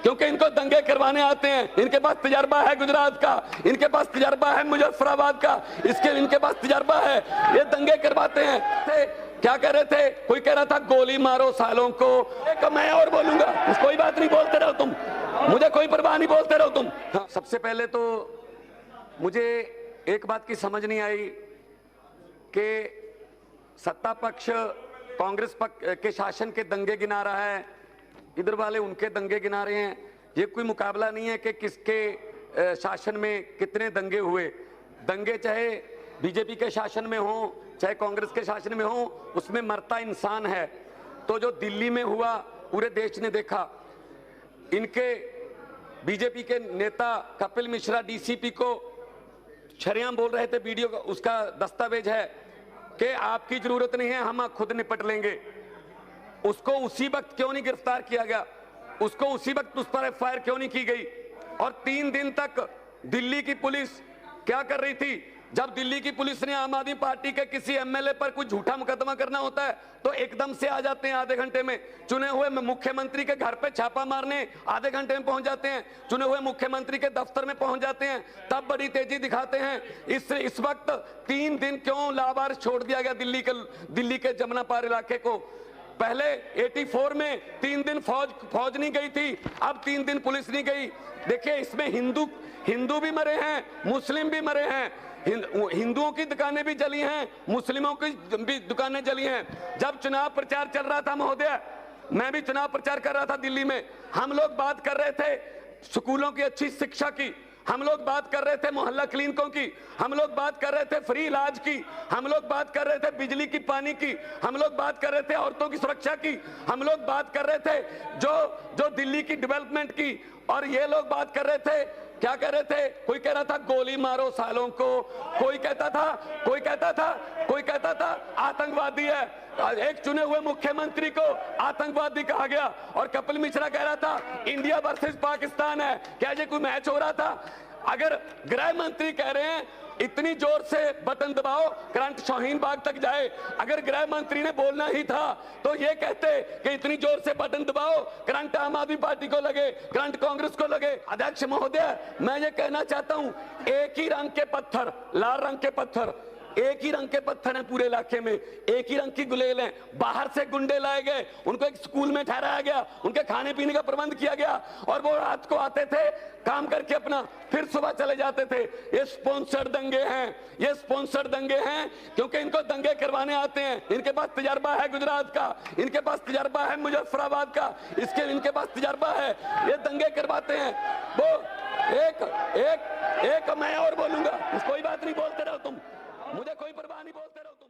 क्योंकि इनको दंगे करवाने आते हैं। इनके पास तजर्बा है गुजरात का, इनके पास तजर्बा है मुजफ्फराबाद का, इनके पास तजर्बा है, ये दंगे करवाते हैं। क्या कह रहे थे? कोई कह रहा था गोली मारो सालों को, मैं और बोलूंगा, कोई बात नहीं, बोलते रहो तुम, मुझे कोई परवाह नहीं, बोलते रहो तुम। हाँ, सबसे पहले तो मुझे एक बात की समझ नहीं आई कि सत्ता पक्ष कांग्रेस पक्ष के शासन के दंगे गिना रहा है, इधर वाले उनके दंगे गिना रहे हैं। ये कोई मुकाबला नहीं है कि किसके शासन में कितने दंगे हुए। दंगे चाहे बीजेपी के शासन में हो चाहे कांग्रेस के शासन में हो, उसमें मरता इंसान है। तो जो दिल्ली में हुआ पूरे देश ने देखा। इनके बीजेपी के नेता कपिल मिश्रा डीसीपी को शरेआम बोल रहे थे, वीडियो का उसका दस्तावेज है कि आपकी जरूरत नहीं है, हम खुद निपट लेंगे। उसको उसी वक्त क्यों नहीं गिरफ्तार किया गया? उसको उसी वक्त उस पर एफआईआर क्यों नहीं की गई? और 3 दिन तक दिल्ली की पुलिस क्या कर रही थी? जब दिल्ली की पुलिस ने आम आदमी पार्टी के किसी एमएलए पर कुछ झूठा मुकदमा करना होता है तो एकदम से आ जाते हैं, आधे घंटे में। चुने हुए मुख्यमंत्री के घर पे छापा मारने आधे घंटे में पहुंच जाते हैं, चुने हुए मुख्यमंत्री के दफ्तर में पहुंच जाते हैं, तब बड़ी तेजी दिखाते हैं। इस वक्त 3 दिन क्यों लावारिस छोड़ दिया गया दिल्ली के जमुना पार इलाके को? पहले 84 में 3 दिन फौज नहीं गई थी, अब 3 दिन पुलिस नहीं गई। देखिए, इसमें हिंदू भी मरे हैं, मुस्लिम भी मरे हैं, हिंदुओं की दुकानें भी जली हैं, मुस्लिमों की भी दुकानें जली हैं। जब चुनाव प्रचार चल रहा था महोदय, मैं भी चुनाव प्रचार कर रहा था दिल्ली में, हम लोग बात कर रहे थे स्कूलों की अच्छी शिक्षा की, हम लोग बात कर रहे थे मोहल्ला क्लिनिकों की, हम लोग बात कर रहे थे फ्री इलाज की, हम लोग बात कर रहे थे बिजली की, पानी की, हम लोग बात कर रहे थे औरतों की सुरक्षा की, हम लोग बात कर रहे थे जो दिल्ली की डेवलपमेंट की। और ये लोग बात कर रहे थे, क्या कह रहे थे? कोई कह रहा था गोली मारो सालों को, कोई कहता था आतंकवादी है। एक चुने हुए मुख्यमंत्री को आतंकवादी कहा गया। और कपिल मिश्रा कह रहा था इंडिया वर्सेस पाकिस्तान है। क्या ये कोई मैच हो रहा था? अगर गृह मंत्री कह रहे हैं इतनी जोर से बटन दबाओ करंट शाहीन बाग तक जाए, अगर गृह मंत्री ने बोलना ही था तो ये कहते कि इतनी जोर से बटन दबाओ करंट आम आदमी पार्टी को लगे, करंट कांग्रेस को लगे। अध्यक्ष महोदय, मैं ये कहना चाहता हूं, एक ही रंग के पत्थर, लाल रंग के पत्थर, एक ही रंग के पत्थर हैं पूरे इलाके में, एक ही रंग की गुलेल हैं। बाहर से गुंडे लाए गए, उनको एक स्कूल में ठहराया गया, उनके खाने पीने का प्रबंध किया गया और वो रात को आते थे काम करके अपना, फिर सुबह चले जाते थे। ये स्पॉन्सर्ड दंगे हैं, ये स्पॉन्सर्ड दंगे हैं, क्योंकि इनको दंगे करवाने आते हैं। इनके पास तजर्बा है गुजरात का, इनके पास तजर्बा है मुजफ्फराबाद का, इनके पास तजर्बा है, ये दंगे करवाते हैं। वो एक मैं और बोलूंगा, कोई बात नहीं, बोलते रहो तुम, मुझे कोई परवाह नहीं, बोलते रहो तुम।